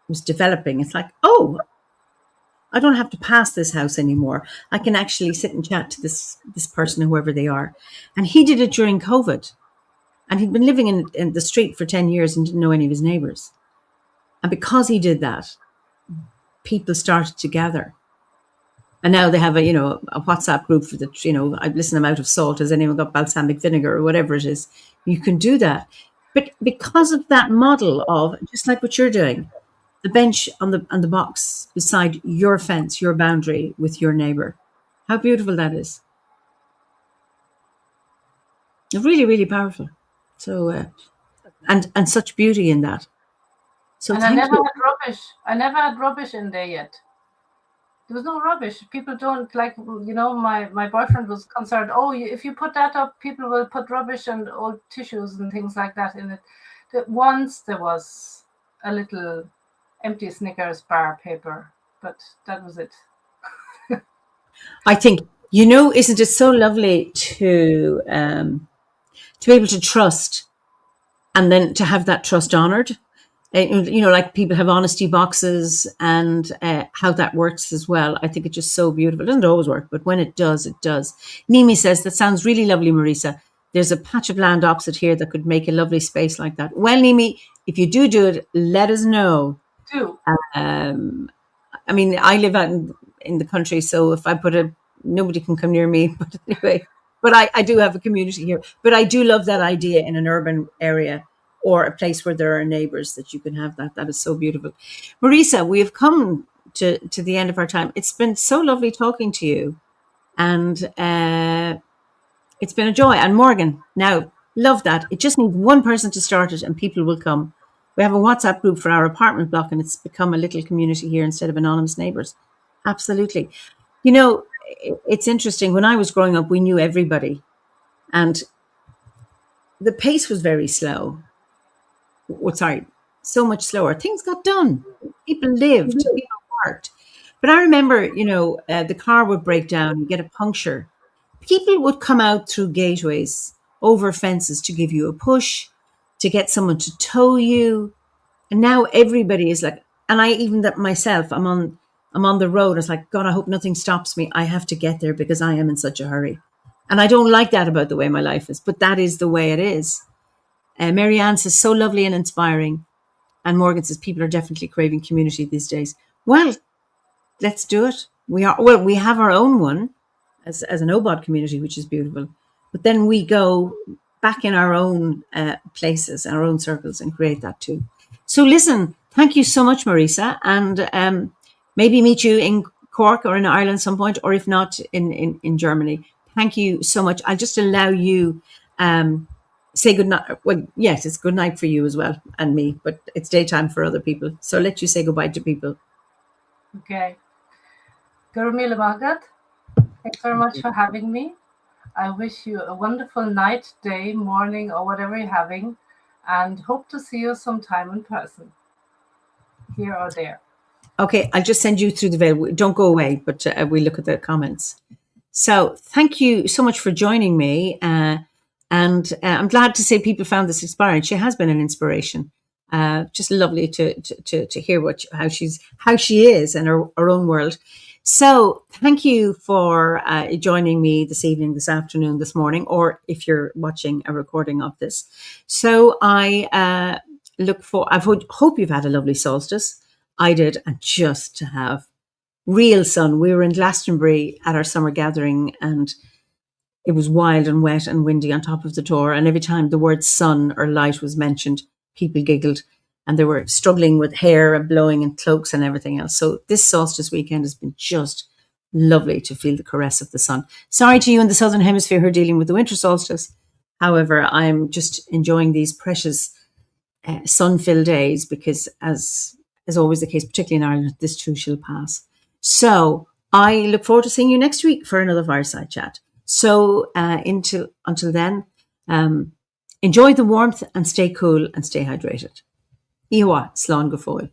was developing. It's like, oh, I don't have to pass this house anymore. I can actually sit and chat to this person, whoever they are. And he did it during COVID. And he'd been living in the street for 10 years and didn't know any of his neighbors. And because he did that, people started to gather. And now they have a WhatsApp group for I listen, I'm out of salt. Has anyone got balsamic vinegar or whatever it is? You can do that. But because of that model of, just like what you're doing, the bench on the box beside your fence, your boundary with your neighbor. How beautiful that is. Really, really powerful. So, and such beauty in that. So And thank you. I never had rubbish in there yet. There was no rubbish. People don't like, my boyfriend was concerned, if you put that up, people will put rubbish and old tissues and things like that in it. Once there was a little empty Snickers bar paper, but that was it. I think, isn't it so lovely to be able to trust and then to have that trust honored? Like people have honesty boxes and how that works as well. I think it's just so beautiful. It doesn't always work, but when it does, it does. Nimi says, that sounds really lovely, Marisa. there's a patch of land opposite here that could make a lovely space like that. Well, Nimi, if you do it, let us know. Do. I mean, I live out in the country, so if I nobody can come near me. But anyway, but I do have a community here. But I do love that idea in an urban area or a place where there are neighbors that you can have that. That is so beautiful. Marisa, we have come to the end of our time. It's been so lovely talking to you. And it's been a joy. And Morgan, now, love that. It just needs one person to start it and people will come. We have a WhatsApp group for our apartment block and it's become a little community here instead of anonymous neighbours. Absolutely. You know, it's interesting. When I was growing up, we knew everybody. And the pace was very slow. So much slower. Things got done. People lived, people worked. But I remember, the car would break down, you get a puncture. People would come out through gateways, over fences to give you a push, to get someone to tow you. And now everybody is like, and I even that myself, I'm on the road. It's like, God, I hope nothing stops me. I have to get there because I am in such a hurry. And I don't like that about the way my life is, but that is the way it is. Marianne says, so lovely and inspiring. And Morgan says, people are definitely craving community these days. Well, let's do it. We have our own one as an OBOD community, which is beautiful. But then we go back in our own places, our own circles, and create that too. So listen, thank you so much, Marisa. And maybe meet you in Cork or in Ireland some point, or if not, in Germany. Thank you so much. I'll just allow you say good night. Well, yes, it's good night for you as well and me, but it's daytime for other people. So let you say goodbye to people. Okay. Gurmila Bhagat, thanks very much for having me. I wish you a wonderful night, day, morning, or whatever you're having, and hope to see you sometime in person, here or there. Okay, I'll just send you through the veil. Don't go away, but we look at the comments. So thank you so much for joining me. And I'm glad to say people found this inspiring. She has been an inspiration. Just lovely to hear how she is in her own world. So thank you for joining me this evening, this afternoon, this morning, or if you're watching a recording of this. So I hope you've had a lovely solstice. I did, and just to have real sun. We were in Glastonbury at our summer gathering and it was wild and wet and windy on top of the door. And every time the word sun or light was mentioned, people giggled and they were struggling with hair and blowing and cloaks and everything else. So this solstice weekend has been just lovely to feel the caress of the sun. Sorry to you in the Southern Hemisphere who are dealing with the winter solstice. However, I'm just enjoying these precious sun-filled days because as always the case, particularly in Ireland, this too shall pass. So I look forward to seeing you next week for another Fireside Chat. So until then, enjoy the warmth and stay cool and stay hydrated. Iwa, slán go fóill.